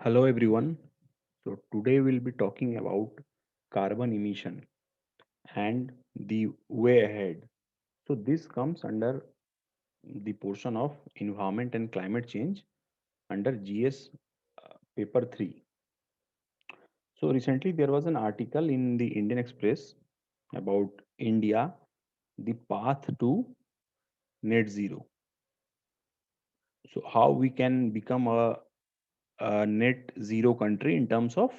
Hello everyone. So today we'll be talking about carbon emission and the way ahead. So this comes under the portion of environment and climate change under GS paper 3. So recently there was an article in the Indian Express about India, the path to net zero. So how we can become a net zero country in terms of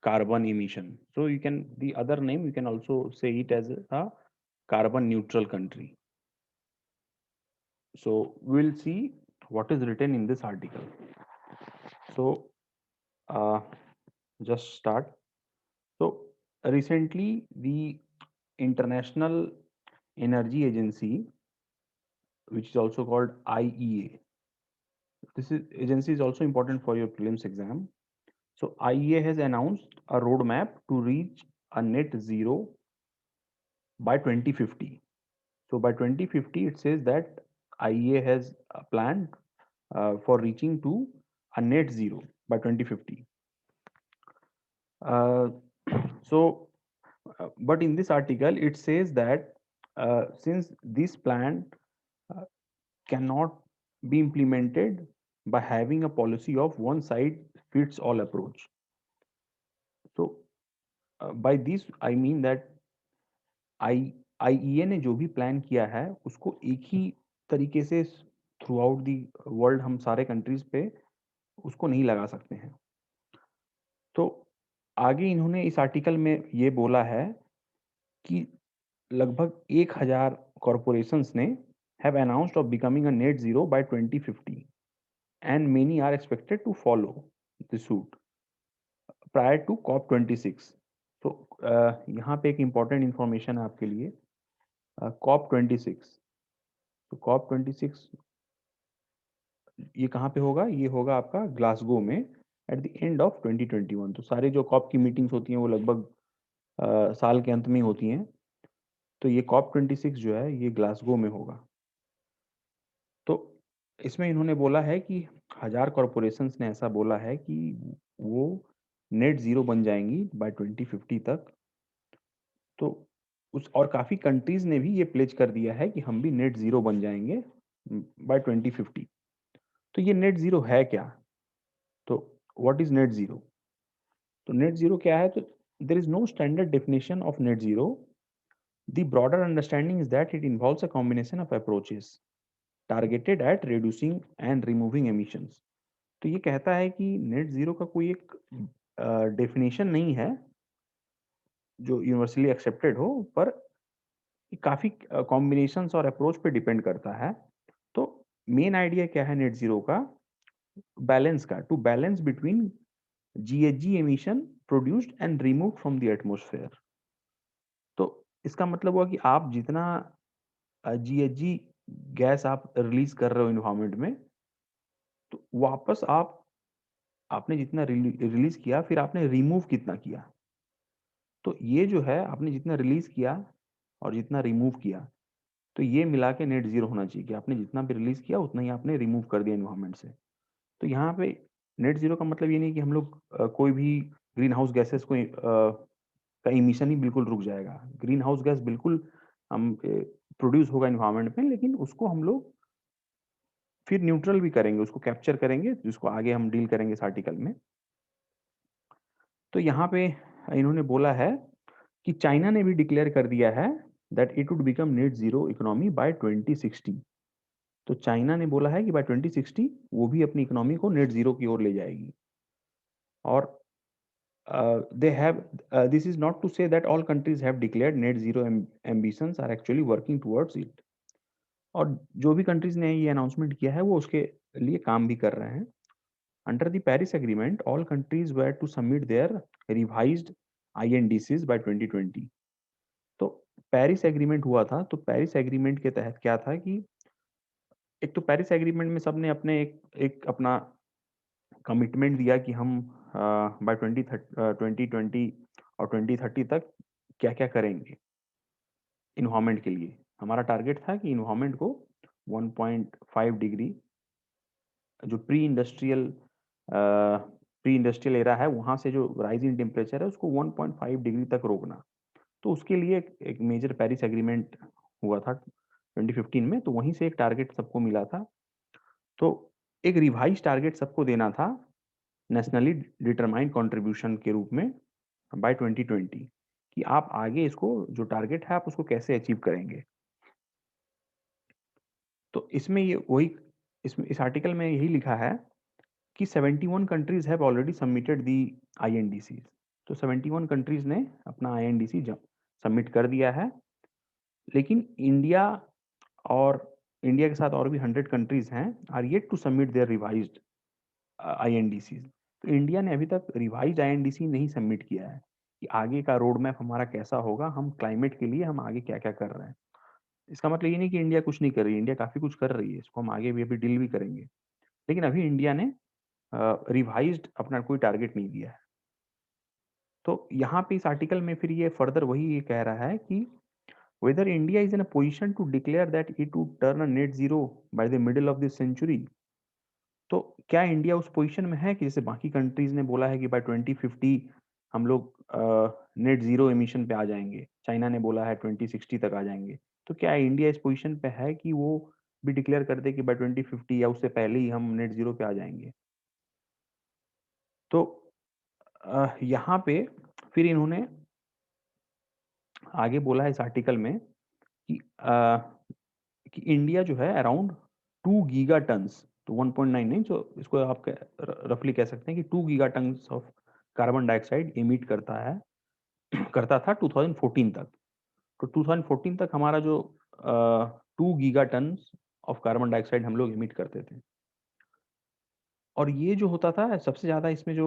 carbon emission. So you can the other name you can also say it as a carbon neutral country. So we'll see what is written in this article. So uh, just start. So recently the International Energy Agency, which is also called IEA. This is agency is also important for your prelims exam. So IEA has announced a roadmap to reach a net zero by 2050. So by 2050, it says that IEA has planned for reaching to a net zero by 2050. Uh, so, but in this article, it says that since this plan uh, cannot be implemented by having a policy of one size fits all approach. So, by this, I mean that I IEA ने जो भी plan किया है उसको एक ही तरीके से through out the world हम सारे कंट्रीज पे उसको नहीं लगा सकते हैं। तो आगे इन्होंने इस आर्टिकल में ये बोला है कि लगभग 1000 कॉरपोरेशंस ने have announced of becoming a net zero by 2050 and many are expected to follow the suit prior to COP 26। तो यहाँ पे एक इम्पॉर्टेंट इंफॉर्मेशन है आपके लिए। कॉप 26, तो कॉप 26 ये कहाँ पे होगा? ये होगा आपका ग्लासगो में एट द एंड ऑफ 2021। तो सारे जो कॉप की मीटिंग्स होती हैं वो लगभग साल के अंत में होती हैं। तो ये कॉप 26 जो है ये ग्लासगो में होगा। तो इसमें इन्होंने बोला है कि 1000 कॉरपोरेशंस ने ऐसा बोला है कि वो नेट ज़ीरो बन जाएंगी बाय 2050 तक। तो उस और काफ़ी कंट्रीज़ ने भी ये प्लेज कर दिया है कि हम भी नेट ज़ीरो बन जाएंगे बाय 2050। तो ये नेट ज़ीरो है क्या? तो व्हाट इज़ नेट ज़ीरो? तो नेट ज़ीरो क्या है? तो there is no standard definition of net zero. The broader understanding is that it involves a combination of approaches targeted at reducing and removing emissions. तो ये कहता है कि net zero का कोई एक डेफिनेशन नहीं है जो यूनिवर्सली एक्सेप्टेड हो, पर ये काफ़ी कॉम्बिनेशंस और अप्रोच पे डिपेंड करता है। तो मेन आइडिया क्या है नेट ज़ीरो का? बैलेंस का, to balance between GHG emission produced and removed from the atmosphere। तो इसका मतलब हुआ कि आप जितना GHG गैस आप रिलीज कर रहे हो इन्वायरमेंट में, तो वापस आप आपने जितना रिलीज किया फिर आपने रिमूव कितना किया। तो ये जो है आपने जितना रिलीज किया और जितना रिमूव किया, तो ये मिला के नेट जीरो होना चाहिए कि आपने जितना भी रिलीज किया उतना ही आपने रिमूव कर दिया इन्वायरमेंट से। तो यहाँ पे नेट जीरो का मतलब ये नहीं कि हम लोग कोई भी ग्रीन हाउस गैसेस को का इमिशन ही बिल्कुल रुक जाएगा। ग्रीन हाउस गैस बिल्कुल हम प्रोड्यूस होगा इन्वायरमेंट में, लेकिन उसको हम लोग फिर न्यूट्रल भी करेंगे, उसको कैप्चर करेंगे, जिसको आगे हम डील करेंगे इस आर्टिकल में। तो यहाँ पे इन्होंने बोला है कि चाइना ने भी डिक्लेयर कर दिया है that it would become net zero economy bye 2060। तो चाइना ने बोला है कि बाय 2060 वो भी अपनी इकोनॉमी को नेट जीरो की ओर ले जाएगी। और they have this is not to say that all countries have declared net zero ambitions are actually working towards it। और जो भी कंट्रीज ने ये अनाउंसमेंट किया है वो उसके लिए काम भी कर रहे हैं। Under the Paris Agreement, all countries were to submit their revised INDCs by 2020। तो पेरिस एग्रीमेंट हुआ था, तो पेरिस एग्रीमेंट के तहत क्या था कि एक तो पेरिस एग्रीमेंट में सबने अपने एक अपना कमिटमेंट दिया कि हम बाय 2020 और 2030 तक क्या क्या करेंगे इन्वायरमेंट के लिए। हमारा टारगेट था कि इन्वायरमेंट को 1.5 डिग्री जो pre industrial pre industrial era है, वहाँ से जो राइज इन टेम्परेचर है उसको 1.5 डिग्री तक रोकना। तो उसके लिए एक मेजर पेरिस एग्रीमेंट हुआ था 2015 में, तो वहीं से एक टारगेट सबको मिला था। तो एक रिवाइज टारगेट सबको देना था नेशनली डिटरमाइंड कंट्रीब्यूशन के रूप में बाय 2020, कि आप आगे इसको जो टारगेट है आप उसको कैसे अचीव करेंगे। तो इसमें ये वही इस आर्टिकल में यही लिखा है कि 71 countries have already submitted the INDC. तो 71 कंट्रीज ने अपना आईएनडीसी सबमिट कर दिया है, लेकिन और इंडिया के साथ और भी 100 कंट्रीज हैं are yet to submit their revised INDC. तो इंडिया ने अभी तक रिवाइज्ड आईएनडीसी नहीं सबमिट किया है कि आगे का रोड मैप हमारा कैसा होगा, हम क्लाइमेट के लिए हम आगे क्या क्या कर रहे हैं। इसका मतलब ये नहीं कि इंडिया कुछ नहीं कर रही है, इंडिया काफी कुछ कर रही है, इसको हम आगे भी अभी डील भी करेंगे। लेकिन अभी इंडिया ने रिवाइज्ड अपना कोई टारगेट नहीं दिया है। तो यहाँ पे इस आर्टिकल में फिर ये फर्दर वही ये कह रहा है कि whether India is in a position to declare that it would turn a net zero by the middle of this century। तो क्या इंडिया उस पोजीशन में है कि जैसे बाकी कंट्रीज ने बोला है कि बाय 2050 हम लोग नेट जीरो एमिशन पे आ जाएंगे, चाइना ने बोला है 2060 तक आ जाएंगे। तो क्या इंडिया इस पोजीशन पे है कि वो भी डिक्लेयर कर दे कि बाय 2050 या उससे पहले ही हम नेट जीरो पे आ जाएंगे। तो यहाँ पे फिर इन्होंने आगे बोला है इस आर्टिकल में कि इंडिया जो है अराउंड 2 गीगा टन्स, तो 1.9 नहीं, तो इसको आप रफली कह सकते हैं कि 2 giga turns of carbon dioxide emit करता है करता था 2014 तक। तो 2014 तक हमारा जो 2 giga turns of carbon dioxide हम लोग इमिट करते थे। और ये जो होता था सबसे ज़्यादा इसमें जो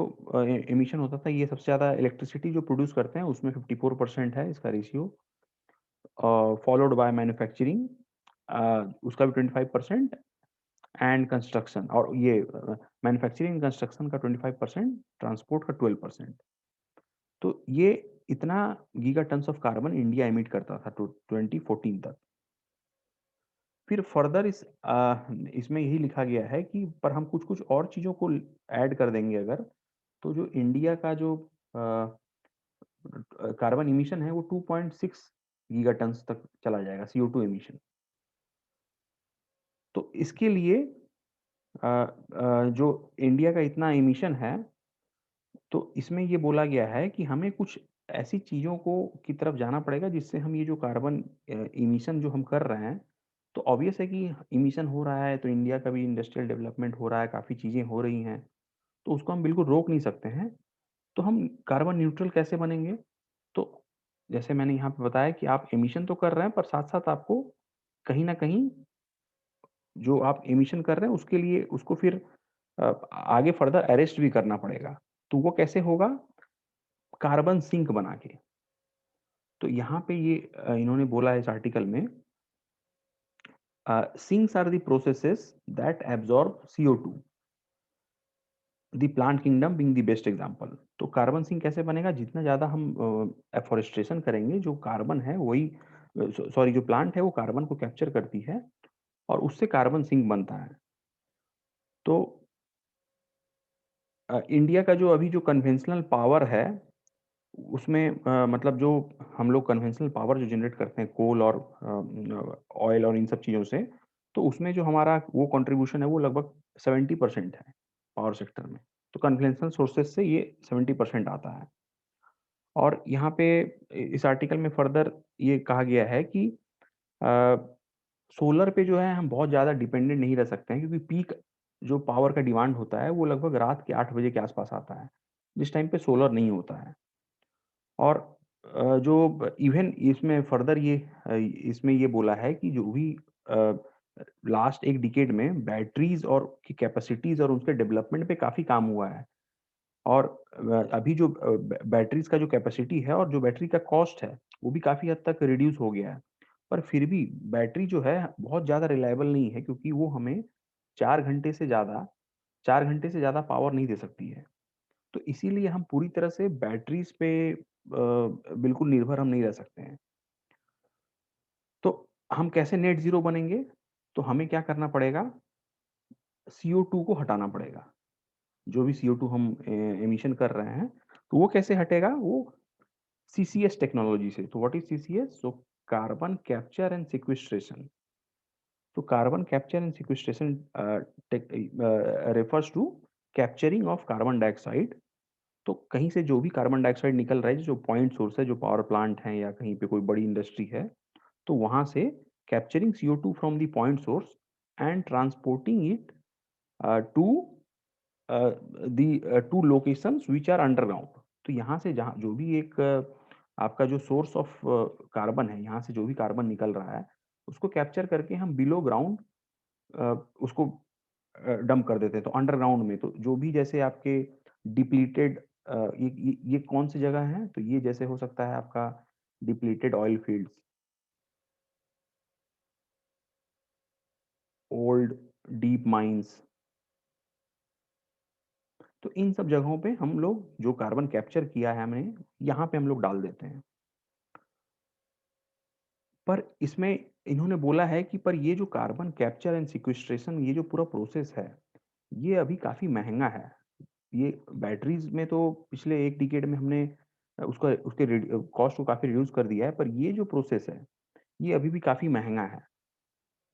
एमिशन होता था, ये सबसे ज़्यादा इलेक्ट्रिसिटी जो प्रोड्यूस करते हैं उसमें 54% है इसका रेशियो, फॉलोड बाय मैन्युफैक्चरिंग उसका भी 25%, एंड कंस्ट्रक्शन, और ये मैन्युफैक्चरिंग कंस्ट्रक्शन का 25%, ट्रांसपोर्ट का 12%। तो ये इतना giga turns of carbon India emit करता था 2014 तक। फिर फर्दर इसमें यही लिखा गया है कि पर हम कुछ कुछ और चीज़ों को ऐड कर देंगे अगर, तो जो इंडिया का जो कार्बन इमिशन है वो 2.6 गीगा टन्स तक चला जाएगा, CO2 इमिशन। तो इसके लिए जो इंडिया का इतना इमिशन है, तो इसमें ये बोला गया है कि हमें कुछ ऐसी चीज़ों को की तरफ जाना पड़ेगा जिससे हम ये जो कार्बन इमिशन जो हम कर रहे हैं, तो ऑब्वियस है कि इमिशन हो रहा है तो इंडिया का भी इंडस्ट्रियल डेवलपमेंट हो रहा है, काफ़ी चीज़ें हो रही हैं, तो उसको हम बिल्कुल रोक नहीं सकते हैं। तो हम कार्बन न्यूट्रल कैसे बनेंगे? तो जैसे मैंने यहाँ पे बताया कि आप एमिशन तो कर रहे हैं, पर साथ-साथ आपको कहीं न कहीं जो आप एमिशन कर रहे हैं उसके लिए उसको फिर आगे फर्दर अरेस्ट भी करना पड़ेगा। तो वो कैसे होगा? कार्बन सिंक बना के। तो यहाँ पे ये इन्होंने बोला है इस आर्टिकल में, sinks are the processes that absorb CO2, the plant kingdom being the best example. तो कार्बन सिंक कैसे बनेगा? जितना ज़्यादा हम एफॉरेस्टेशन करेंगे, जो कार्बन है वही सॉरी जो प्लांट है वो कार्बन को कैप्चर करती है और उससे कार्बन सिंक बनता है। तो इंडिया का जो अभी जो कन्वेंशनल पावर है उसमें मतलब जो हम लोग कन्वेंशनल पावर जो जनरेट करते हैं कोल और ऑयल और इन सब चीज़ों से, तो उसमें जो हमारा वो कंट्रीब्यूशन है वो लगभग 70% है पावर सेक्टर में। तो कन्वेंशनल सोर्सेज से ये 70% आता है। और यहाँ पे इस आर्टिकल में फर्दर ये कहा गया है कि अ, सोलर पे जो है हम बहुत ज़्यादा डिपेंडेंट नहीं रह सकते हैं, क्योंकि पीक जो पावर का डिमांड होता है वो लगभग रात के 8 बजे के आसपास आता है, जिस टाइम पे सोलर नहीं होता है। और जो इवन इसमें फर्दर इसमें ये बोला है कि जो भी लास्ट एक डिकेड में बैटरीज और की कैपेसिटीज और उसके डेवलपमेंट पे काफ़ी काम हुआ है। और अभी जो बैटरीज का जो कैपेसिटी है और जो बैटरी का कॉस्ट है वो भी काफ़ी हद तक रिड्यूस हो गया है। पर फिर भी बैटरी जो है बहुत ज़्यादा रिलायबल नहीं है, क्योंकि वो हमें 4 घंटे से ज़्यादा 4 घंटे से ज़्यादा पावर नहीं दे सकती है। तो इसीलिए हम पूरी तरह से बैटरीज़ पे बिल्कुल निर्भर हम नहीं रह सकते हैं। तो हम कैसे नेट ज़ीरो बनेंगे? तो हमें क्या करना पड़ेगा? CO2 को हटाना पड़ेगा। जो भी CO2 हम एमिशन कर रहे हैं, तो वो कैसे हटेगा? वो CCS टेक्नोलॉजी से। तो what is CCS? So carbon capture and sequestration. तो carbon capture and sequestration refers to capturing of carbon dioxide. तो कहीं से जो भी कार्बन डाइऑक्साइड निकल रहा है, जो पॉइंट सोर्स है, जो पावर प्लांट है या कहीं पे कोई बड़ी इंडस्ट्री है, तो वहां से capturing CO2 from the point source and transporting it to the to locations which are underground. तो यहाँ से जहाँ जो भी एक आपका जो सोर्स ऑफ कार्बन है, यहाँ से जो भी कार्बन निकल रहा है, उसको कैप्चर करके हम बिलो ग्राउंड उसको डंप कर देते हैं। तो अंडरग्राउंड में तो जो भी जैसे आपके डिप्लीटेड ये कौन सी जगह है? तो ये जैसे हो सकता है आपका depleted oil fields, old deep mines. तो इन सब जगहों पे हम लोग जो कार्बन कैप्चर किया है हमने, यहाँ पे हम लोग डाल देते हैं। पर इसमें इन्होंने बोला है कि पर ये जो कार्बन कैप्चर एंड सिक्वेस्ट्रेशन, ये जो पूरा प्रोसेस है, ये अभी काफ़ी महँगा है। ये बैटरीज़ में तो पिछले 1 डिकेड में हमने उसका उसके कॉस्ट को काफ़ी रिड्यूस कर दिया है, पर ये जो प्रोसेस है, ये अभी भी काफ़ी महँगा है।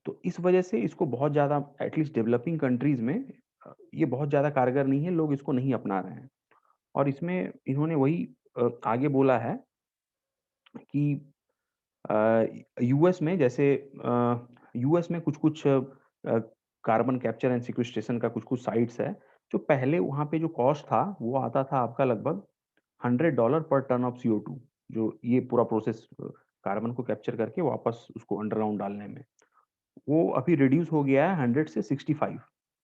तो इस वजह से इसको बहुत ज़्यादा एटलीस्ट डेवलपिंग कंट्रीज़ में ये बहुत ज़्यादा कारगर नहीं है, लोग इसको नहीं अपना रहे हैं। और इसमें इन्होंने वही आगे बोला है कि यूएस में जैसे यूएस में कुछ-कुछ कार्बन कैप्चर एंड सिक्वेस्ट्रेशन का कुछ-कुछ साइट्स है, जो पहले वहाँ पे जो कॉस्ट था, वो आता था आपका लगभग $100 पर टन ऑफ CO2, जो ये पूरा प्रोसेस कार्बन को कैप्चर करके वापस उसको अंडरग्राउंड डालने में। वो अभी रिड्यूस हो गया है 100 से 65,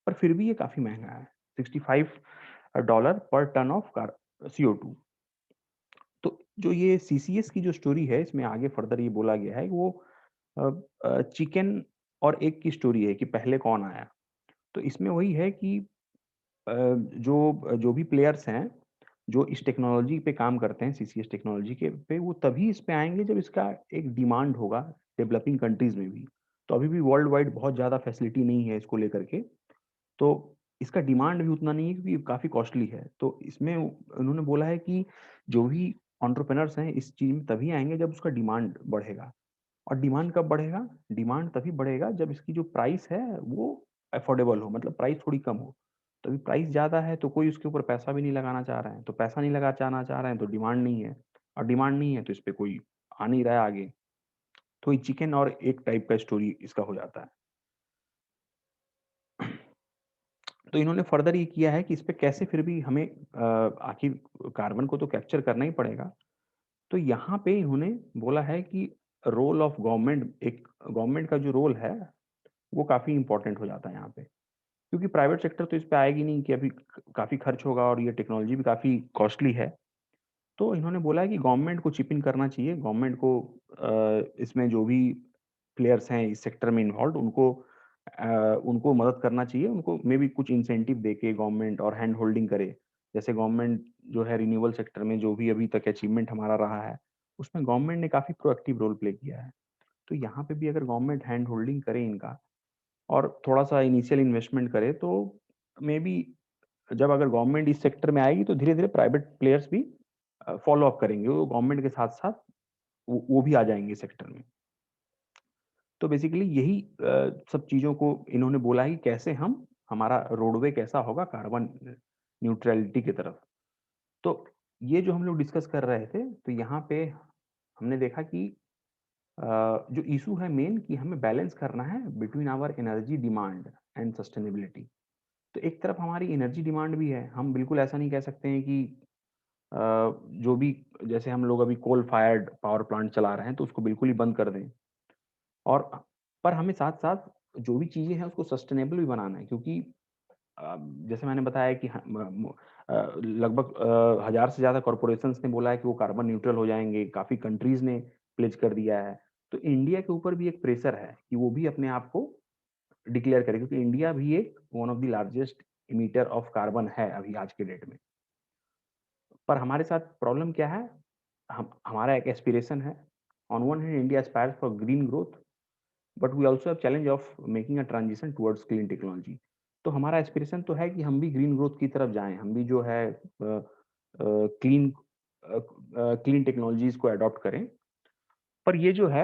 पर फिर भी ये काफ़ी महँगा है। $65 पर टन ऑफ CO2। तो जो ये CCS की जो स्टोरी है, इसमें आगे फर्दर ये बोला गया है कि वो चिकन और एग की स्टोरी है कि पहले कौन आया। तो इसमें वही है कि जो जो भी प्लेयर्स हैं, जो इस टेक्नोलॉजी पे काम करते हैं, CCS टेक्नोलॉजी के पे, वो तभी इस पे आएँगे जब इसका एक डिमांड होगा डेवलपिंग कंट्रीज़ में भी। तो अभी भी वर्ल्ड वाइड बहुत ज़्यादा फैसिलिटी नहीं है इसको लेकर के। तो इसका डिमांड भी उतना नहीं है क्योंकि काफ़ी कॉस्टली है। तो इसमें उन्होंने बोला है कि जो भी एंटरप्रेन्योर्स हैं, इस चीज़ में तभी आएँगे जब उसका डिमांड बढ़ेगा। और डिमांड कब बढ़ेगा? डिमांड तभी बढ़ेगा जब इसकी जो प्राइस है वो अफोर्डेबल हो, मतलब प्राइस थोड़ी कम हो। तो अभी प्राइस ज़्यादा है तो कोई उसके ऊपर पैसा भी नहीं लगाना चाह रहा है, तो पैसा नहीं लगाना चाह रहे हैं तो डिमांड नहीं है, और डिमांड नहीं है तो इस पे कोई आ नहीं रहा है आगे। तो ये चिकन और एग टाइप का स्टोरी इसका हो जाता है। तो इन्होंने फर्दर ये किया है कि इस पे कैसे फिर भी हमें आखिर कार्बन को तो कैप्चर करना ही पड़ेगा। तो यहाँ पे इन्होंने बोला है कि रोल ऑफ गवर्नमेंट, एक गवर्नमेंट का जो रोल है वो काफ़ी इम्पोर्टेंट हो जाता है यहाँ पे। क्योंकि प्राइवेट सेक्टर तो इस पे आएगी नहीं कि अभी काफ़ी खर्च होगा और ये टेक्नोलॉजी भी काफ़ी कॉस्टली है। तो इन्होंने बोला है कि गवर्नमेंट को चिप इन करना चाहिए, गवर्नमेंट को इसमें जो भी प्लेयर्स हैं इस सेक्टर में इन्वॉल्व्ड, उनको मदद करना चाहिए, उनको मेबी कुछ इंसेंटिव देके गवर्नमेंट और हैंड होल्डिंग करे। जैसे गवर्नमेंट जो है रिन्यूएबल सेक्टर में जो भी अभी तक अचीवमेंट हमारा रहा है, उसमें गवर्नमेंट ने काफ़ी प्रोएक्टिव रोल प्ले किया है। तो यहाँ पे भी अगर गवर्नमेंट हैंड होल्डिंग करे इनका और थोड़ा-सा इनिशियल इन्वेस्टमेंट करे, तो मेबी जब अगर गवर्नमेंट इस सेक्टर में आएगी तो धीरे-धीरे प्राइवेट प्लेयर्स भी फॉलो अप करेंगे। वो गवर्नमेंट के साथ-साथ वो भी आ जाएँगे सेक्टर में। तो बेसिकली यही सब चीज़ों को इन्होंने बोला है कि कैसे हम हमारा रोडवे कैसा होगा कार्बन न्यूट्रैलिटी की तरफ। तो ये जो हम लोग डिस्कस कर रहे थे, तो यहाँ पे हमने देखा कि जो इश्यू है मेन कि हमें बैलेंस करना है between our energy demand and sustainability. तो एक तरफ हमारी एनर्जी डिमांड भी है, हम बिल्कुल ऐसा नहीं कह सकते हैं कि अ, जो भी जैसे हम लोग अभी कोल फायर्ड पावर प्लांट चला रहे हैं तो उसको बिल्कुल ही बंद कर दें। और पर हमें साथ-साथ जो भी चीज़ें हैं उसको सस्टेनेबल भी बनाना है, क्योंकि जैसे मैंने बताया कि लगभग 1000 से ज़्यादा कॉर्पोरेशंस ने बोला है कि वो कार्बन न्यूट्रल हो जाएँगे, काफ़ी कंट्रीज़ ने प्लेज कर दिया है। तो इंडिया के ऊपर भी एक प्रेशर है कि वो भी अपने आप को डिक्लेयर करे, क्योंकि इंडिया भी एक one of the largest emitter of carbon है अभी आज के डेट में। पर हमारे साथ प्रॉब्लम क्या है? हम हमारा एक एस्पिरेशन है। On one hand India aspires for green growth, but we also have challenge of making a transition towards clean technology. तो हमारा एस्पिरेशन तो है कि हम भी ग्रीन ग्रोथ की तरफ जाएँ, हम भी जो है क्लीन क्लीन टेक्नोलॉजीज़ को अडॉप्ट करें। पर ये जो है,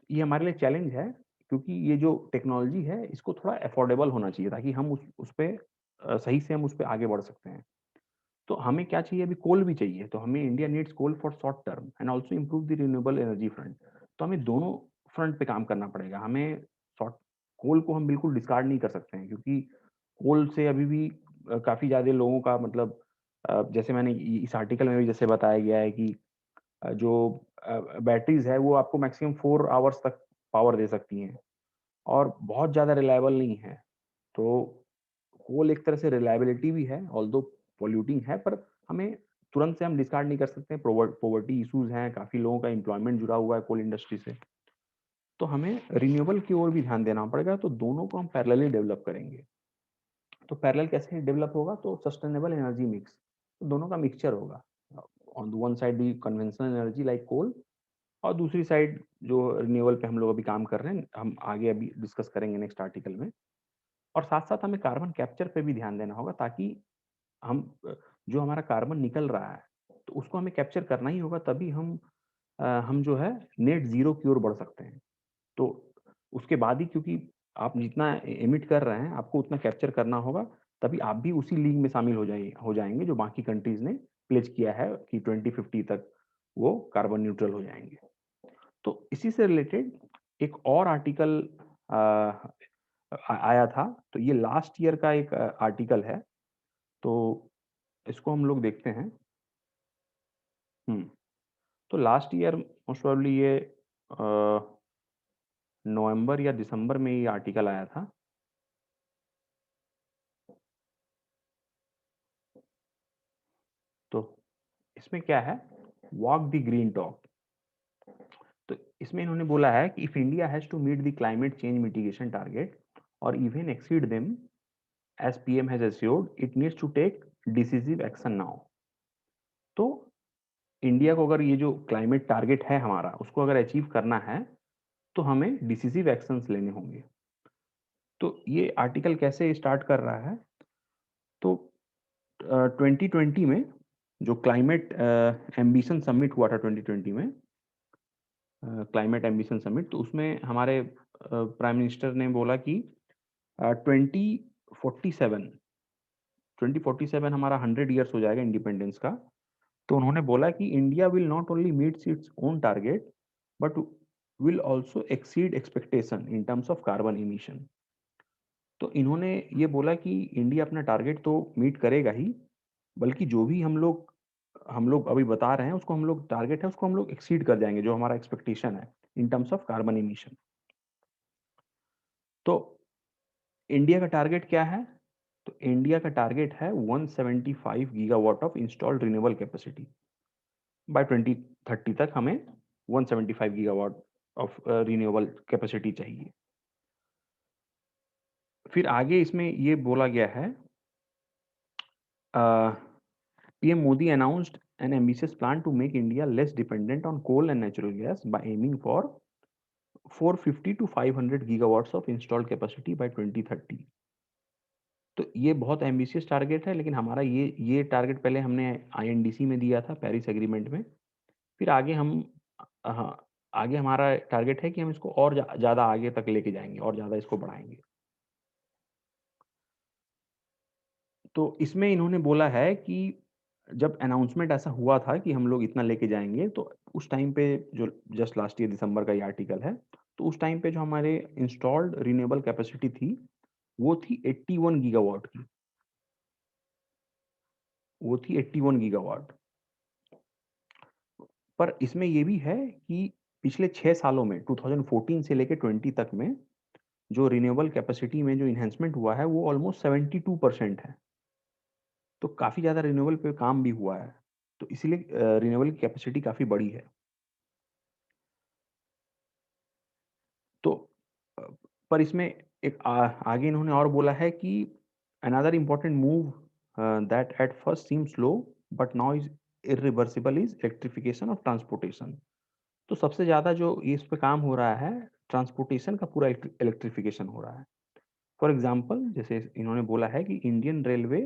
ये हमारे लिए चैलेंज है, क्योंकि ये जो टेक्नोलॉजी है, इसको थोड़ा अफोर्डेबल होना चाहिए ताकि हम उस पे सही से हम उस पे आगे बढ़ सकते हैं। तो हमें क्या चाहिए, अभी कोल भी चाहिए, तो हमें India needs coal for short term and also improve the renewable energy front. तो हमें दोनों फ्रंट पे काम करना पड़ेगा। हमें शॉर्ट कोल को हम बिल्कुल डिस्कार्ड नहीं कर सकते हैं, क्योंकि कोल से अभी भी काफ़ी ज़्यादा लोगों का मतलब जैसे मैंने इस आर्टिकल में भी जैसे बताया गया है कि जो बैटरीज़ है वो आपको मैक्सिमम 4 आवर्स तक पावर दे सकती हैं और बहुत ज़्यादा रिलायबल नहीं है। तो कोल एक तरह से रिलायबिलिटी भी है, ऑल्दो पॉल्यूटिंग है, पर हमें तुरंत से हम डिस्कार्ड नहीं कर सकते। पॉवर्टी इश्यूज़ हैं, काफ़ी लोगों का एम्प्लॉयमेंट जुड़ा हुआ है कोल इंडस्ट्री से। तो हमें रिन्यूएबल की ओर भी ध्यान देना पड़ेगा, तो दोनों को हम पैरेलली डेवलप करेंगे। तो पैरेलल कैसे डेवलप होगा, तो सस्टेनेबल एनर्जी मिक्स, तो दोनों का मिक्सचर होगा। On the one side the conventional energy like coal, और दूसरी साइड जो रिन्यूएबल पे हम लोग अभी काम कर रहे हैं, हम आगे अभी डिस्कस करेंगे नेक्स्ट आर्टिकल में। और साथ-साथ हमें कार्बन कैप्चर पे भी ध्यान देना होगा, ताकि हम जो हमारा कार्बन निकल रहा है, तो उसको हमें कैप्चर करना ही होगा, तभी हम जो है नेट ज़ीरो की ओर बढ़ सकते हैं। तो उसके बाद ही, क्योंकि आप जितना एमिट कर रहे हैं, आपको उतना कैप्चर करना होगा, तभी आप भी उसी लीग में शामिल हो जाएँगे जो बाकी कंट्रीज़ ने प्लेज किया है कि 2050 तक वो कार्बन न्यूट्रल हो जाएँगे। तो इसी से रिलेटेड एक और आर्टिकल आया था, तो ये लास्ट ईयर का एक आर्टिकल है, तो इसको हम लोग देखते हैं। हुँ, तो लास्ट ईयर मोस्ट प्रोबेबली ये नवंबर या दिसंबर में ये आर्टिकल आया था। तो इसमें क्या है, वॉक द ग्रीन टॉक। तो इसमें इन्होंने बोला है कि if India has to meet the climate change mitigation target और even exceed them as PM has assured, it needs to take decisive action now. तो इंडिया को अगर ये जो क्लाइमेट टारगेट है हमारा, उसको अगर अचीव करना है, तो हमें डिसिसिव एक्शंस लेने होंगे। तो ये आर्टिकल कैसे स्टार्ट कर रहा है, तो 2020 में जो क्लाइमेट एम्बिशन समिट हुआ था 2020 में, क्लाइमेट एम्बिशन समिट, तो उसमें हमारे प्राइम मिनिस्टर ने बोला कि 2047 2047 हमारा 100 ईयर्स हो जाएगा इंडिपेंडेंस का। तो उन्होंने बोला कि India will not only meets its own target, but will also exceed expectation in terms of carbon emission. तो इन्होंने ये बोला कि इंडिया अपना टारगेट तो मीट करेगा ही, बल्कि जो भी हम लोग अभी बता रहे हैं, उसको हम लोग टारगेट है, उसको हम लोग एक्सीड कर जाएँगे, जो हमारा एक्सपेक्टेशन है in terms of carbon emission. तो इंडिया का टारगेट क्या है? तो इंडिया का टारगेट है 175 gigawatt of installed renewable capacity. By 2030 तक हमें 175 गीगावाट ऑफ रिन्यूएबल कैपेसिटी चाहिए। फिर आगे इसमें ये बोला गया है, PM Modi announced an ambitious plan to make India less dependent on coal and natural gas by aiming for 450 to 500 gigawatts of installed capacity by 2030। तो ये बहुत एम्बिशियस टारगेट है, लेकिन हमारा ये टारगेट पहले हमने आईएनडीसी में दिया था, पेरिस एग्रीमेंट में। फिर आगे हाँ, आगे हमारा टारगेट है कि हम इसको और ज़्यादा आगे तक लेके जाएँगे और ज़्यादा इसको बढ़ाएँगे। तो इसमें इन्होंने बोला है कि जब अनाउंसमेंट ऐसा हुआ था कि हम लोग इतना लेके जाएँगे, तो उस टाइम पे जो जस्ट लास्ट ईयर दिसंबर का ये आर्टिकल है, तो उस टाइम पे जो हमारे इंस्टॉल्ड रिन्यूएबल कैपेसिटी थी, वो थी 81 गीगावाट की, वो थी 81 गीगावाट। पर इसमें ये भी है कि पिछले 6 सालों में 2014 से लेके 20 तक में जो रिन्यूएबल कैपेसिटी में जो एनहांसमेंट हुआ है, वो ऑलमोस्ट 72% है। तो काफ़ी ज़्यादा रिन्यूएबल पे काम भी हुआ है। तो इसीलिए रिन्यूएबल की कैपेसिटी काफ़ी बड़ी है। तो अ, पर इसमें एक आगे इन्होंने और बोला है कि another important move that at first seem slow but now is irreversible is electrification of transportation. तो सबसे ज़्यादा जो इस पे काम हो रहा है, ट्रांसपोर्टेशन का पूरा इलेक्ट्रिफिकेशन हो रहा है। फॉर एग्जाम्पल जैसे इन्होंने बोला है कि Indian railway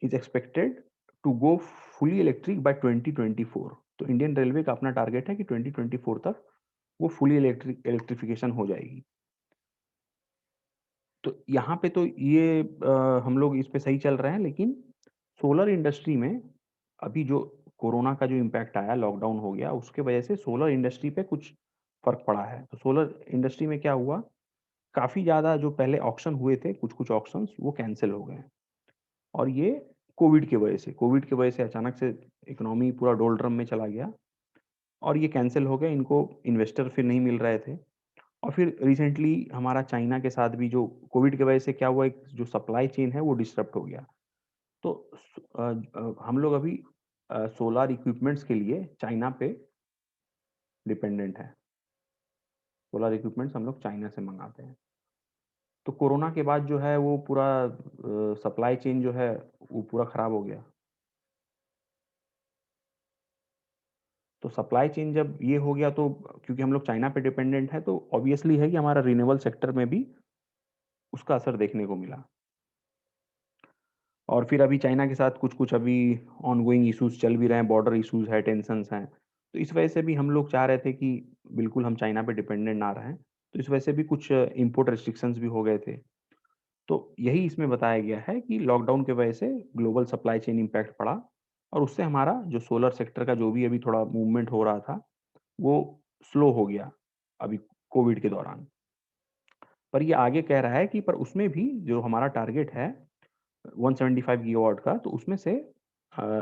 is expected to go fully electric by 2024। तो इंडियन रेलवे का अपना टारगेट है कि 2024 तक वो फुली इलेक्ट्रिफिकेशन हो जाएगी। तो यहाँ पे तो ये हम लोग इस पे सही चल रहे हैं, लेकिन सोलर इंडस्ट्री में अभी जो कोरोना का जो इम्पैक्ट आया, लॉकडाउन हो गया, उसके वजह से सोलर इंडस्ट्री पे कुछ फर्क पड़ा है। तो सोलर इंडस्ट्री में क्या हुआ, काफी ज्यादा जो पहले ऑक्शन हुए थे, कुछ कुछ ऑक्शंस वो कैंसिल हो गए। और ये कोविड के वजह से अचानक से इकोनॉमी पूरा डोलड्रम में चला गया और ये कैंसिल हो गया, इनको इन्वेस्टर फिर नहीं मिल रहे थे। और फिर रिसेंटली हमारा चाइना के साथ भी जो कोविड की वजह से क्या हुआ, एक जो सप्लाई चेन है वो डिस्टर्ब हो गया। तो हम लोग अभी सोलार इक्विपमेंट्स के लिए चाइना पे डिपेंडेंट है। सोलार इक्विपमेंट्स हम लोग चाइना से मंगाते हैं। तो कोरोना के बाद जो है वो पूरा सप्लाई चेन जो है वो पूरा खराब हो गया। तो सप्लाई चेन जब ये हो गया, तो क्योंकि हम लोग चाइना पे डिपेंडेंट है, तो ऑब्वियसली है कि हमारा रिन्यूएबल सेक्टर में भी उसका असर देखने को मिला। और फिर अभी चाइना के साथ कुछ कुछ अभी ऑनगोइंग इश्यूज चल भी रहे हैं, बॉर्डर इश्यूज है, टेंशंस हैं। तो इस वजह से भी हम लोग चाह रहे थे कि बिल्कुल हम चाइना पे डिपेंडेंट ना रहें। तो इस वजह से भी कुछ इंपोर्ट रेस्ट्रिक्शंस भी हो गए थे। तो यही इसमें बताया गया है कि लॉकडाउन की वजह से ग्लोबल सप्लाई चेन इम्पैक्ट पड़ा और उससे हमारा जो सोलर सेक्टर का जो भी अभी थोड़ा मूवमेंट हो रहा था वो स्लो हो गया अभी कोविड के दौरान। पर ये आगे कह रहा है कि पर उसमें भी जो हमारा टारगेट है 175 गीगावाट का, तो उसमें से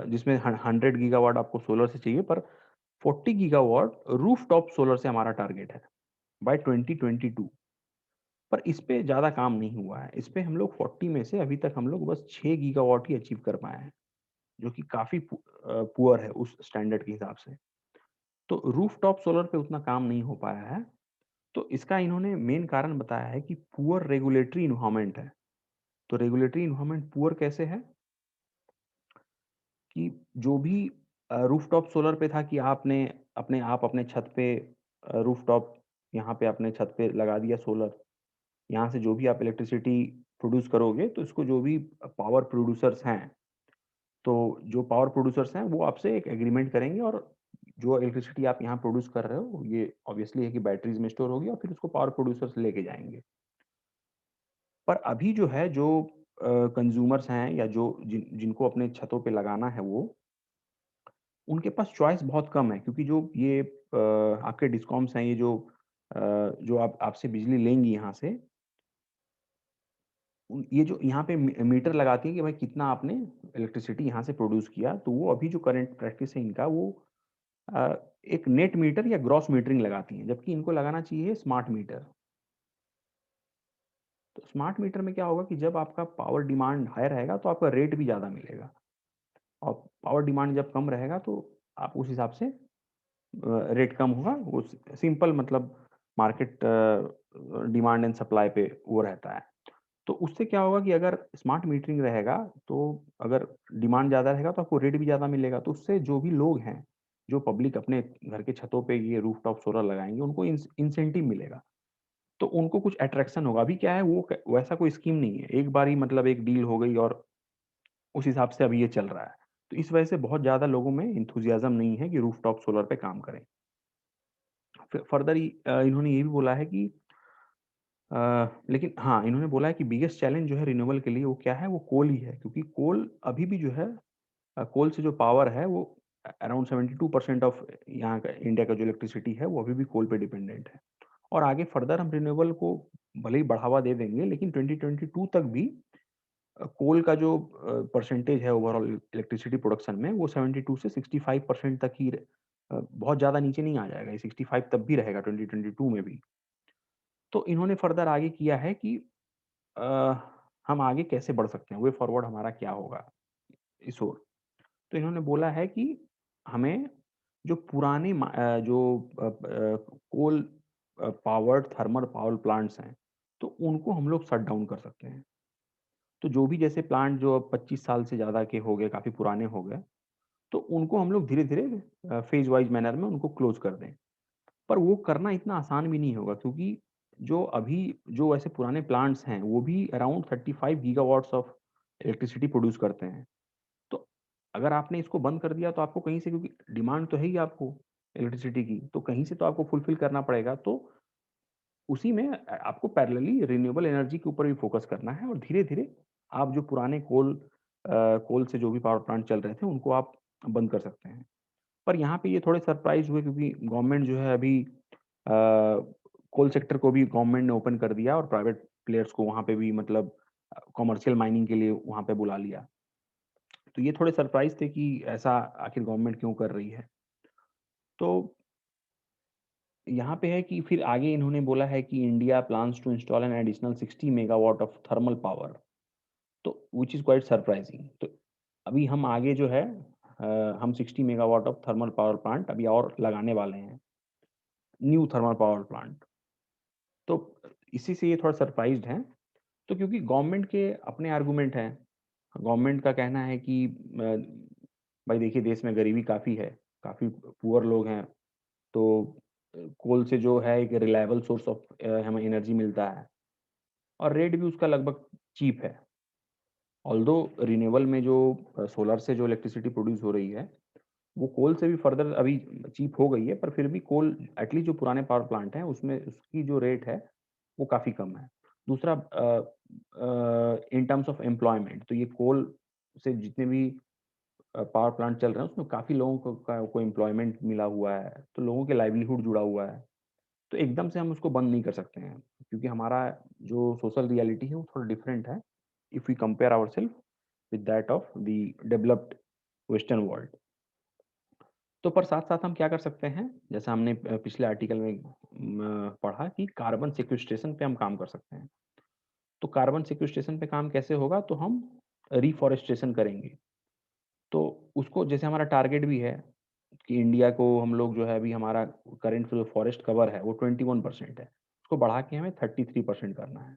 जिसमें 100 गीगावाट आपको सोलर से चाहिए, पर 40 गीगावाट रूफ टॉप सोलर से हमारा टारगेट है बाय 2022। पर इस पे ज़्यादा काम नहीं हुआ है। इस पे हम लोग 40 में से अभी तक हम लोग बस 6 गीगावाट ही अचीव कर पाए हैं, जो कि काफ़ी पुअर है उस स्टैंडर्ड के हिसाब से। तो रूफ टॉप सोलर पे उतना काम नहीं हो पाया है। तो इसका इन्होंने मेन कारण बताया है कि पुअर रेगुलेटरी इन्वायरमेंट है। तो रेगुलेटरी इन्वायरमेंट पुअर कैसे है कि जो भी रूफटॉप सोलर पे था कि आपने अपने छत पे रूफटॉप यहाँ पे अपने छत पे लगा दिया सोलर, यहाँ से जो भी आप इलेक्ट्रिसिटी प्रोड्यूस करोगे, तो इसको जो भी पावर प्रोड्यूसर्स हैं, तो जो पावर प्रोड्यूसर्स हैं वो आपसे एक एग्रीमेंट करेंगे और जो इलेक्ट्रिसिटी आप यहाँ प्रोड्यूस कर रहे हो ये ऑब्वियसली है कि बैटरीज में स्टोर होगी और फिर उसको पावर प्रोड्यूसर्स लेके जाएंगे। पर अभी जो है जो कंज्यूमर्स हैं या जो जिनको अपने छतों पे लगाना है वो उनके पास चॉइस बहुत कम है, क्योंकि जो ये आपके डिस्कॉम्स हैं, ये जो आप आपसे बिजली लेंगी यहाँ से, ये जो यहाँ पे मीटर लगाती है कि भाई कितना आपने इलेक्ट्रिसिटी यहाँ से प्रोड्यूस किया, तो वो अभी जो करंट प्रैक्टिस है इनका वो अ, एक नेट मीटर या ग्रॉस मीटरिंग लगाती हैं, जबकि इनको लगाना चाहिए स्मार्ट मीटर। तो स्मार्ट मीटर में क्या होगा कि जब आपका पावर डिमांड हाई रहेगा तो आपका रेट भी ज़्यादा मिलेगा, और पावर डिमांड जब कम रहेगा तो आप उस हिसाब से रेट कम होगा। वो सिंपल मतलब मार्केट डिमांड एंड सप्लाई पे वो रहता है। तो उससे क्या होगा कि अगर स्मार्ट मीटरिंग रहेगा, तो अगर डिमांड ज़्यादा रहेगा तो आपको रेट भी ज़्यादा मिलेगा। तो उससे जो भी लोग हैं, जो पब्लिक अपने घर के छतों पे ये रूफटॉप सोलर लगाएंगे, उनको इंसेंटिव मिलेगा, तो उनको कुछ अट्रैक्शन होगा। अभी क्या है वो वैसा कोई स्कीम नहीं है, एक बार ही मतलब एक डील हो गई और उस हिसाब से अभी ये चल रहा है। तो इस वजह से बहुत ज़्यादा लोगों में इंथुजियाज्म नहीं है कि रूफटॉप सोलर पे काम करें। फर्दर इन्होंने ये भी बोला है कि लेकिन हाँ, इन्होंने बोला है कि बिगेस्ट चैलेंज जो है रिन्यूएबल के लिए वो क्या है, वो कोल ही है, क्योंकि कोल अभी भी जो है कोल से जो पावर है वो अराउंड 72% ऑफ यहाँ का इंडिया का जो इलेक्ट्रिसिटी है वो अभी भी कोल पे डिपेंडेंट है। और आगे फर्दर हम रिन्यूएबल को भले ही बढ़ावा दे देंगे, लेकिन 2022 तक भी कोल का जो परसेंटेज है ओवरऑल इलेक्ट्रिसिटी प्रोडक्शन में वो 72 से 65% तक ही बहुत ज़्यादा नीचे नहीं आ जाएगा। ये 65 तब भी रहेगा 2022 में भी। तो इन्होंने फर्दर आगे किया है कि अ, हम आगे कैसे बढ़ सकते हैं, वे फॉरवर्ड हमारा क्या होगा इस ओर। तो इन्होंने बोला है कि हमें जो पुराने जो कोल पावर्ड थर्मल पावर प्लांट्स हैं, तो उनको हम लोग शट डाउन कर सकते हैं। तो जो भी जैसे प्लांट जो अब 25 साल से ज़्यादा के हो गए, काफ़ी पुराने हो गए, तो उनको हम लोग धीरे-धीरे फेज़ वाइज़ मैनर में उनको क्लोज़ कर दें। पर वो करना इतना आसान भी नहीं होगा, क्योंकि जो अभी जो ऐसे पुराने प्लांट्स हैं, वो भी around 35 gigawatts of electricity produce करते हैं। तो अगर आपने इसको बंद कर दिया तो आपको कहीं से, क्योंकि डिमांड तो है ही आपको इलेक्ट्रिसिटी की, तो कहीं से तो आपको फुलफिल करना पड़ेगा। तो उसी में आपको पैरेलली रिन्यूएबल एनर्जी के ऊपर भी फोकस करना है और धीरे-धीरे आप जो पुराने कोल से जो भी पावर प्लांट चल रहे थे, उनको आप बंद कर सकते हैं। पर यहाँ पे ये थोड़े सरप्राइज़ हुए क्योंकि गवर्नमेंट जो है अभी कोल सेक्टर को भी गवर्नमेंट ने ओपन कर दिया और प्राइवेट प्लेयर्स को वहाँ पे भी मतलब कमर्शियल माइनिंग के लिए वहाँ पे बुला लिया। तो ये थोड़े सरप्राइज़ थे कि ऐसा आखिर गवर्नमेंट क्यों कर रही है। तो यहाँ पे है कि फिर आगे इन्होंने बोला है कि India plans to install an additional 60 megawatt of thermal power, तो व्हिच इज़ क्वाइट सरप्राइजिंग। तो अभी हम आगे जो है हम 60 megawatt of thermal power plant अभी और लगाने वाले हैं, न्यू थर्मल पावर प्लांट। तो इसी से ये थोड़ा सरप्राइज्ड हैं। तो क्योंकि गवर्नमेंट के अपने आर्गुमेंट हैं, गवर्नमेंट का कहना है कि भाई देखिए देश में गरीबी काफ़ी है, काफ़ी पुअर लोग हैं, तो कोल से जो है एक रिलायबल सोर्स ऑफ हमें एनर्जी मिलता है और रेट भी उसका लगभग चीप है। ऑल्दो रिन्यूएबल में जो सोलर से जो इलेक्ट्रिसिटी प्रोड्यूस हो रही है, वो कोल से भी फर्दर अभी चीप हो गई है, पर फिर भी कोल एटलीस्ट जो पुराने पावर प्लांट हैं, उसमें उसकी जो रेट है, वो काफ़ी कम है। दूसरा इन टर्म्स ऑफ एम्प्लॉयमेंट, तो ये कोल से जितने भी पावर प्लांट चल रहे हैं, उसमें काफ़ी लोगों को एम्प्लॉयमेंट मिला हुआ है, तो लोगों के लाइवलीहुड जुड़ा हुआ है। तो एकदम से हम उसको बंद नहीं कर सकते हैं, क्योंकि हमारा जो सोशल रियलिटी है, वो थोड़ा डिफरेंट है, if we compare ourself with that of the developed western world. तो पर साथ-साथ हम क्या कर सकते हैं, जैसा हमने पिछले आर्टिकल में पढ़ा कि कार्बन सेक्वेस्ट्रेशन पे हम काम कर सकते हैं। तो कार्बन सेक्वेस्ट्रेशन पे काम कैसे होगा? तो हम रिफॉरेस्टेशन करेंगे। तो उसको जैसे हमारा टारगेट भी है कि इंडिया को हम लोग जो है अभी हमारा करंट जो फॉरेस्ट कवर है वो 21% है। उसको बढ़ा के हमें 33% करना है।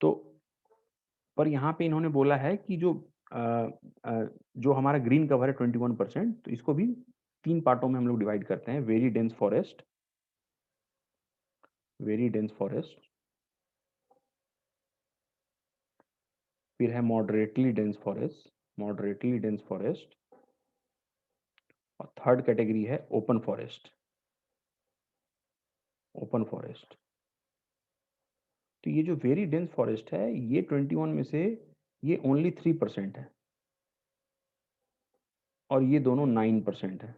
तो पर यहाँ पे इन्होंने बोला है कि अ जो हमारा ग्रीन कवर है 21%, तो इसको भी 3 पार्टों में हम लोग डिवाइड करते हैं, वेरी डेंस फॉरेस्ट, फिर है मॉडरेटली डेंस फॉरेस्ट और थर्ड कैटेगरी है ओपन फॉरेस्ट। तो ये जो वेरी डेंस फॉरेस्ट है, ये 21 में से ये ओनली 3% है और ये दोनों 9% है।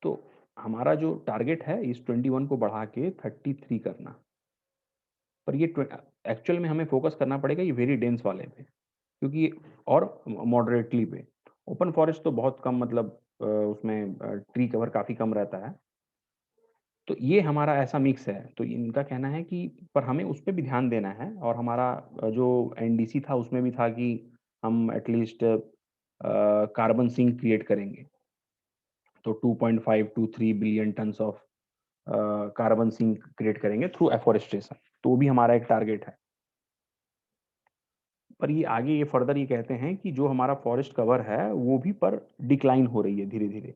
तो हमारा जो टारगेट है इस 21 को बढ़ा के 33 करना। पर ये एक्चुअल में हमें फोकस करना पड़ेगा ये वेरी डेंस वाले पे, क्योंकि और मॉडरेटली पे। ओपन फॉरेस्ट तो बहुत कम मतलब उसमें ट्री कवर काफ़ी कम रहता है। तो ये हमारा ऐसा मिक्स है, तो इनका कहना है कि पर हमें उस पे भी ध्यान देना है और हमारा जो एनडीसी था उसमें भी था कि हम एटलीस्ट कार्बन सिंक क्रिएट करेंगे। तो 2.5 to 3 billion tons of carbon sink create करेंगे थ्रू एफॉरेस्टेशन, तो वो भी हमारा एक टारगेट है। पर ये आगे ये फर्दर ये कहते हैं कि जो हमारा फॉरेस्ट कवर है, वो भी पर डिक्लाइन हो रही है धीरे-धीरे।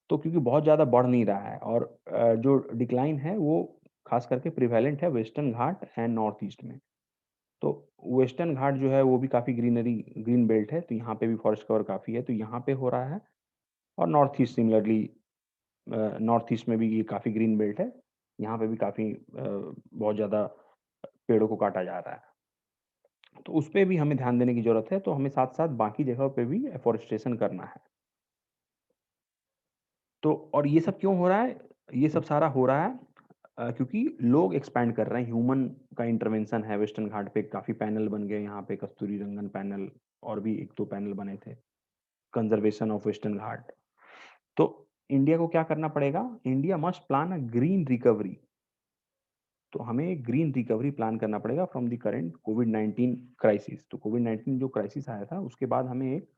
तो क्योंकि बहुत ज़्यादा बढ़ नहीं रहा है और जो डिक्लाइन है वो खास करके प्रिवेलेंट है western Ghat and north east में। तो वेस्टर्न घाट जो है वो भी काफ़ी ग्रीन बेल्ट है, तो यहाँ पे भी फॉरेस्ट कवर काफ़ी है, तो यहाँ पे हो रहा है। और north east similarly north east में भी ये काफ़ी ग्रीन बेल्ट है, यहाँ पे भी काफ़ी बहुत ज़्यादा पेड़ों को काटा जा रहा है। तो उस पे भी हमें ध्यान देने की ज़रूरत है, तो हमें साथ-साथ बाकी जगह पे भी एफ़ॉरेस्टेशन करना है। तो और ये सब क्यों हो रहा है? ये सब सारा हो रहा है क्योंकि लोग एक्सपैंड कर रहे हैं, ह्यूमन का इंटरवेंशन है। वेस्टर्न घाट पे काफ़ी पैनल बन गए, यहाँ पे कस्तूरी रंगन पैनल और भी 1-2 पैनल बने थे, कंज़र्वेशन ऑफ वेस्टर्न घाट। तो इंडिया को क्या करना पड़ेगा? इंडिया मस्ट प्लान अ ग्रीन रिकवरी। तो हमें ग्रीन रिकवरी प्लान करना पड़ेगा from the current covid crisis. तो कोविड-19 जो क्राइसिस आया था, उसके बाद हमें एक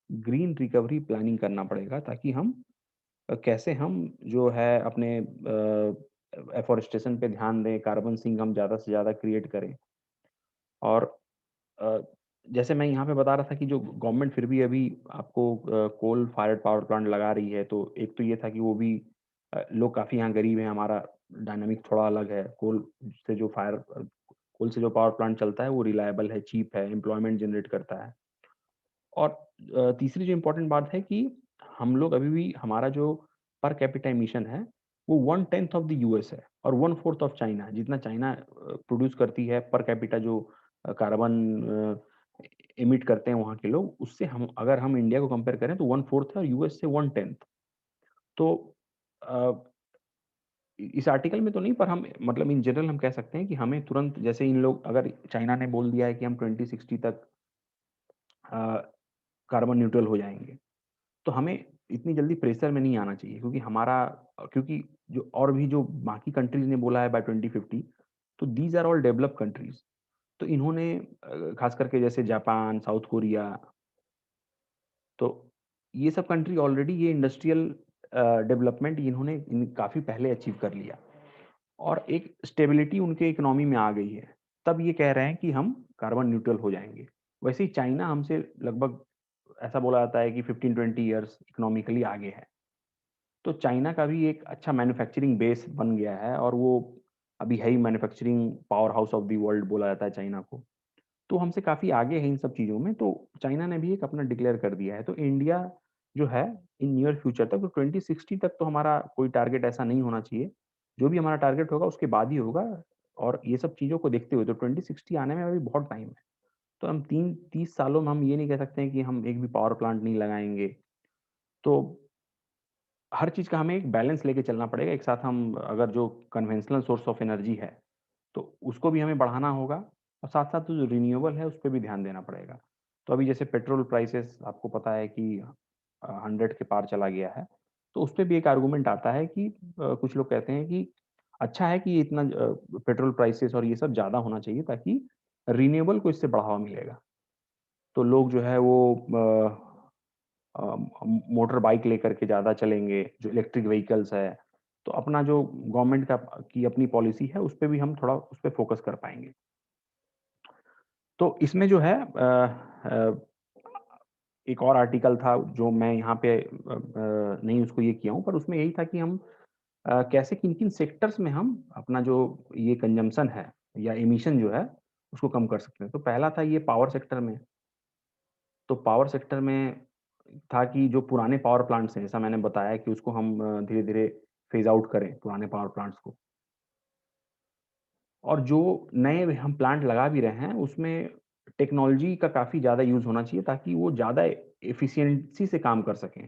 ग्रीन रिकवरी प्लानिंग करना पड़ेगा ताकि हम कैसे हम जो है अपने एफ़ॉरेस्टेशन पे ध्यान दें, कार्बन सिंक हम ज़्यादा से ज़्यादा क्रिएट करें और अ, जैसे मैं यहाँ पे बता रहा था कि जो गवर्नमेंट फिर भी अभी आपको कोल फायर्ड पावर प्लांट लगा रही है, तो एक तो ये था कि वो भी लोग काफ़ी यहाँ गरीब हैं, हमारा डायनामिक थोड़ा अलग है। कोल से जो पावर प्लांट चलता है वो रिलायबल है, चीप है, एम्प्लॉयमेंट जनरेट करता है। और तीसरी जो इम्पोर्टेंट बात है कि हम लोग अभी भी हमारा जो पर कैपिटा एमिशन है, वो 1/10 ऑफ द यूएस है और 1/4 ऑफ चाइना। जितना चाइना प्रोड्यूस करती है पर कैपिटा जो कार्बन एमिट करते हैं वहाँ के लोग, उससे हम इंडिया को कंपेयर करें तो 1/4 है और यूएस से 1/10। तो अ, इस आर्टिकल में तो नहीं, पर हम मतलब इन जनरल हम कह सकते हैं कि हमें तुरंत, जैसे इन लोग अगर चाइना ने बोल दिया है कि हम 2060 तक अ, कार्बन न्यूट्रल हो जाएँगे, तो हमें इतनी जल्दी प्रेशर में नहीं आना चाहिए, क्योंकि जो और भी जो बाकी कंट्रीज़ ने बोला है बाय 2050, तो these are all developed countries. तो इन्होंने ख़ास करके जैसे जापान, साउथ कोरिया, तो ये सब कंट्री ऑलरेडी ये इंडस्ट्रियल डेवलपमेंट काफ़ी पहले अचीव कर लिया और एक स्टेबिलिटी उनके इकोनॉमी में आ गई है। तब ये कह रहे हैं कि हम कार्बन न्यूट्रल हो जाएँगे। वैसे ही चाइना हमसे लगभग ऐसा बोला जाता है कि 15-20 इयर्स इकोनॉमिकली आगे है। तो चाइना का भी एक अच्छा मैन्युफैक्चरिंग बेस बन गया है और वो अभी है ही manufacturing powerhouse of the world बोला जाता है चाइना को। तो हमसे काफ़ी आगे है इन सब चीज़ों में, तो चाइना ने भी एक अपना डिक्लेयर कर दिया है। तो इंडिया जो है इन नियर फ्यूचर तक, तो 2060 तक तो हमारा कोई टारगेट ऐसा नहीं होना चाहिए। जो भी हमारा टारगेट होगा उसके बाद ही होगा, और ये सब चीज़ों को देखते हुए तो 2060 आने में अभी बहुत टाइम है। तो हम 30 सालों में हम ये नहीं कह सकते हैं कि हम एक भी पावर प्लांट नहीं लगाएँगे। तो हर चीज़ का हमें एक बैलेंस लेके चलना पड़ेगा। एक साथ हम अगर जो कन्वेंशनल सोर्स ऑफ एनर्जी है, तो उसको भी हमें बढ़ाना होगा और साथ-साथ जो रिन्यूएबल है, उस पे भी ध्यान देना पड़ेगा। तो अभी जैसे पेट्रोल प्राइसेज़ आपको पता है कि 100 के पार चला गया है। तो उसपे भी एक आर्गुमेंट आता है कि कुछ लोग कहते हैं कि अच्छा है कि ये इतना पेट्रोल प्राइसेज़ और ये सब ज़्यादा होना चाहिए, ताकि रिन्यूएबल को इससे बढ़ावा मिलेगा। तो लोग जो है वो मोटर बाइक लेकर के ज़्यादा चलेंगे, जो इलेक्ट्रिक व्हीकल्स है। तो अपना जो गवर्नमेंट की अपनी पॉलिसी है, उसपे भी हम थोड़ा उसपे फ़ोकस कर पाएँगे। तो इसमें जो है एक और आर्टिकल था जो मैं यहाँ पे नहीं उसको ये किया हूँ, पर उसमें यही था कि हम कैसे किन-किन सेक्टर्स में हम अपना जो ये कंज़म्पशन है या एमिशन जो है, उसको कम कर सकते हैं। तो पहला था ये पावर सेक्टर में। तो पावर सेक्टर में था कि जो पुराने पावर प्लांट्स हैं, जैसा मैंने बताया कि उसको हम धीरे-धीरे फ़ेज़ आउट करें, पुराने पावर प्लांट्स को। और जो नए हम प्लांट लगा भी रहे हैं, उसमें टेक्नोलॉजी का काफ़ी ज़्यादा यूज़ होना चाहिए, ताकि वो ज़्यादा एफ़िशिएंसी से काम कर सकें।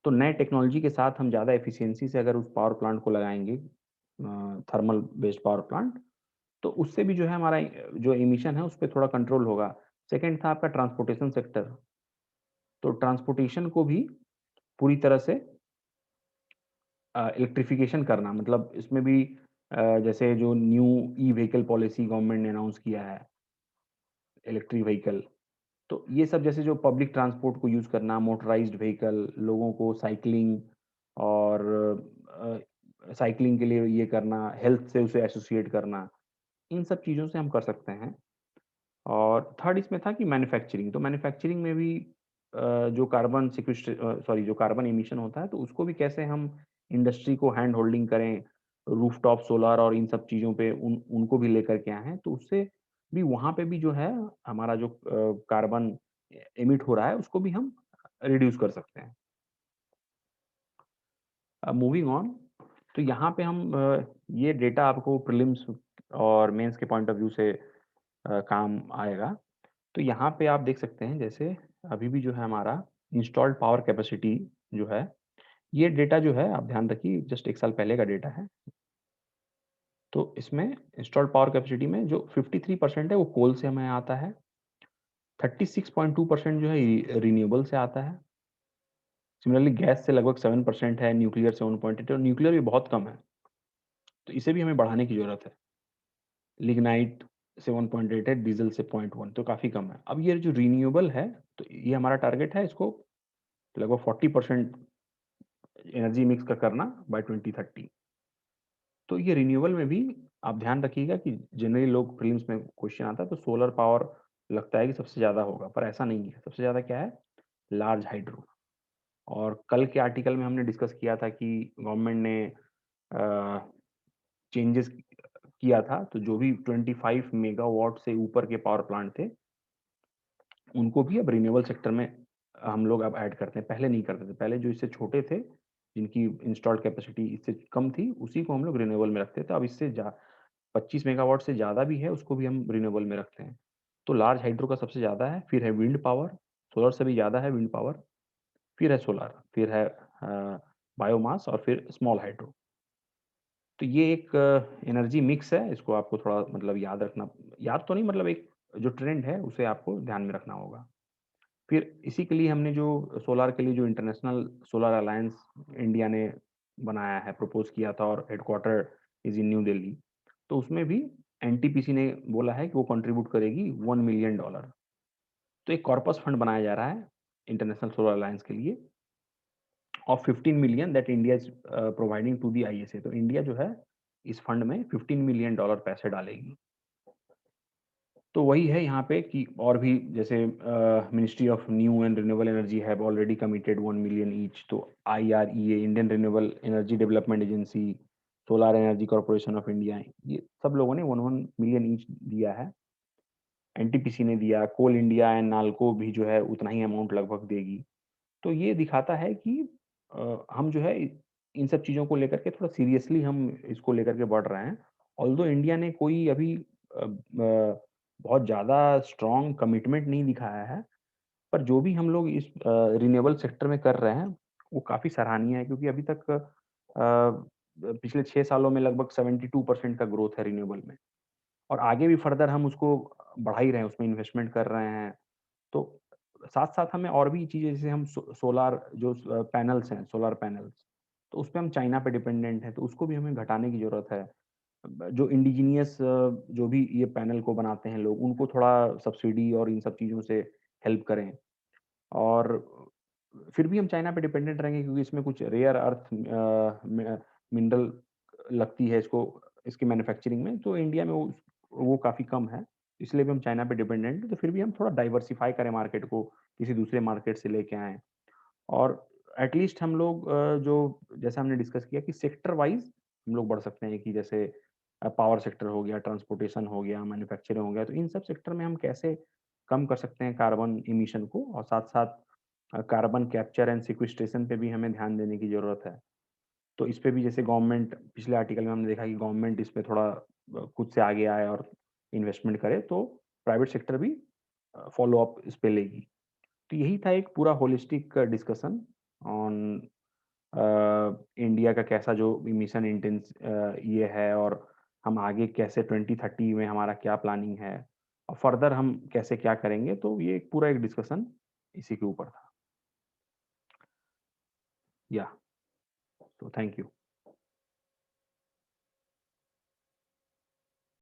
तो नए टेक्नोलॉजी के साथ हम ज़्यादा एफ़िशिएंसी से अगर उस पावर प्लांट को लगाएँगे, थर्मल बेस्ड पावर प्लांट, तो उससे भी जो है हमारा जो एमिशन है, उसपे थोड़ा कंट्रोल होगा। सेकंड था आपका ट्रांसपोर्टेशन सेक्टर। तो ट्रांसपोर्टेशन को भी पूरी तरह से इलेक्ट्रिफ़िकेशन करना, मतलब इसमें भी जैसे जो न्यू ई-व्हीकल पॉलिसी गवर्नमेंट ने अनाउंस किया है, इलेक्ट्रिक व्हीकल, तो ये सब जैसे जो पब्लिक ट्रांसपोर्ट को यूज़ करना, मोटराइज़्ड व्हीकल, लोगों को साइक्लिंग और साइक्लिंग के लिए ये करना, हेल्थ से उसे एसोसिएट करना, इन सब चीज़ों से हम कर सकते हैं। और थर्ड इसमें था कि मैन्युफैक्चरिंग, तो मैन्युफैक्चरिंग में भी जो कार्बन एमिशन होता है, तो उसको भी कैसे हम इंडस्ट्री को हैंड होल्डिंग करें, रूफटॉप सोलर और इन सब चीज़ों पे उनको भी लेकर के आए हैं। तो उससे भी वहाँ पे भी जो है हमारा जो कार्बन एमिट हो रहा है, उसको भी हम रिड्यूस कर सकते हैं। मूविंग ऑन, तो यहाँ पे हम ये डेटा आपको प्रीलिम्स और मेंस के पॉइंट ऑफ व्यू से काम आएगा। तो यहाँ पे आप देख सकते हैं, जैसे अभी भी जो है हमारा इंस्टॉल्ड पावर कैपेसिटी जो है, ये डेटा जो है आप ध्यान रखिए, जस्ट 1 साल पहले का डेटा है। तो इसमें इंस्टॉल्ड पावर कैपेसिटी में जो 53% है वो कोल से हमें आता है, 36.2% जो है रिन्यूएबल से आता है। सिमिलरली गैस से लगभग 7% है, न्यूक्लियर से 1.8, और न्यूक्लियर भी बहुत कम है, तो इसे भी हमें बढ़ाने की ज़रूरत है। लिग्नाइट से 1.8 है, डीज़ल से 0.1, तो काफ़ी कम है। अब ये जो रिन्यूएबल है, तो ये हमारा टारगेट है इसको लगभग 40% एनर्जी मिक्स का करना बाय 2030। तो ये रिन्यूएबल में भी आप ध्यान रखिएगा कि जनरली लोग प्रीलिम्स में क्वेश्चन आता है, तो सोलर पावर लगता है कि सबसे ज़्यादा होगा, पर ऐसा नहीं है। सबसे ज़्यादा क्या है? Large hydro. और कल के आर्टिकल में हमने डिस्कस किया था कि गवर्नमेंट ने चेंजेस किया था, तो जो भी 25 मेगावाट से ऊपर के पावर प्लांट थे, उनको भी अब रिन्यूएबल सेक्टर में हम लोग अब ऐड करते हैं। पहले नहीं करते थे, पहले जो इससे छोटे थे, जिनकी इंस्टॉल्ड कैपेसिटी इससे कम थी, उसी को हम लोग रिन्यूएबल में रखते थे। अब इससे 25 मेगावाट से ज़्यादा भी है, उसको भी हम रिन्यूएबल में रखते हैं। तो लार्ज हाइड्रो का सबसे ज़्यादा है, फिर है विंड पावर, सोलर से भी ज़्यादा है विंड पावर, फिर है सोलर, फिर है बायोमास और फिर स्मॉल हाइड्रो। तो ये एक एनर्जी मिक्स है, इसको आपको थोड़ा मतलब याद रखना, याद तो नहीं, मतलब एक जो ट्रेंड है उसे आपको ध्यान में रखना होगा। फिर इसी के लिए हमने जो सोलार के लिए जो इंटरनेशनल सोलर अलायंस इंडिया ने बनाया है, प्रपोज किया था, और headquarter is in new Delhi. तो उसमें भी एनटीपीसी ने बोला है कि वो कंट्रीब्यूट करेगी $1 मिलियन। तो एक कॉर्पस फंड बनाया जा रहा है इंटरनेशनल सोलर अलायंस के लिए, और 15 million that India is providing to the ISA. तो इंडिया जो है इस फंड में $15 मिलियन पैसे डालेगी। तो वही है यहाँ पे कि और भी जैसे ministry of new and renewable energy have already committed 1 million each. तो IREA, Indian renewable energy development agency, solar energy corporation of India, ये सब लोगों ने 1 मिलियन ईच दिया है। एनटीपीसी ने दिया, कोल इंडिया एंड नाल्को भी जो है उतना ही अमाउंट लगभग देगी। तो ये दिखाता है कि हम जो है इन सब चीज़ों को लेकर के थोड़ा सीरियसली हम इसको लेकर के बढ़ रहे हैं। ऑल्दो इंडिया ने कोई अभी बहुत ज़्यादा स्ट्रॉन्ग कमिटमेंट नहीं दिखाया है, पर जो भी हम लोग इस रिन्यूएबल सेक्टर में कर रहे हैं, वो काफ़ी सराहनीय है, क्योंकि अभी तक पिछले 6 सालों में लगभग 72% का ग्रोथ है रिन्यूएबल में, और आगे भी फर्दर हम उसको बढ़ा ही रहे हैं, उसमें इन्वेस्टमेंट कर रहे हैं। तो साथ-साथ हमें और भी चीज़ें, जैसे हम सोलार जो पैनल्स हैं, सोलर पैनल्स, तो उसपे हम चाइना पे डिपेंडेंट हैं, तो उसको भी हमें घटाने की ज़रूरत है। जो इंडिजीनियस जो भी ये पैनल को बनाते हैं लोग, उनको थोड़ा सब्सिडी और इन सब चीज़ों से हेल्प करें। और फिर भी हम चाइना पे डिपेंडेंट रहेंगे, क्योंकि इसमें कुछ रेयर अर्थ मिनरल लगती है इसको, इसकी मैन्युफैक्चरिंग में, तो इंडिया में वो काफ़ी कम है। इसलिए भी हम चाइना पे डिपेंडेंट हैं, तो फिर भी हम थोड़ा डाइवर्सिफ़ाई करें मार्केट को, किसी दूसरे मार्केट से लेके आएँ। और एटलीस्ट हम लोग जो जैसा हमने डिस्कस किया कि सेक्टर वाइज़ हम लोग बढ़ सकते हैं, कि जैसे पावर सेक्टर हो गया, ट्रांसपोर्टेशन हो गया, मैन्युफैक्चरिंग हो गया, तो इन सब सेक्टर में हम कैसे कम कर सकते हैं कार्बन इमिशन को, और साथ-साथ कार्बन कैप्चर एंड सिक्वेस्ट्रेशन पे भी हमें ध्यान देने की ज़रूरत है। तो इस पे भी जैसे गवर्नमेंट, पिछले आर्टिकल में हमने देखा कि गवर्नमेंट इस पे थोड़ा खुद से आगे आए और इन्वेस्टमेंट करे, तो प्राइवेट सेक्टर भी फ़ॉलो अप इस पे लेगी। तो यही था एक पूरा होलिस्टिक डिस्कशन ऑन इंडिया का कैसा जो मिशन ये है, और हम आगे कैसे 2030 में हमारा क्या प्लानिंग है, और फर्दर हम कैसे क्या करेंगे। तो ये एक पूरा एक डिस्कशन इसी के ऊपर था। या तो थैंक यू।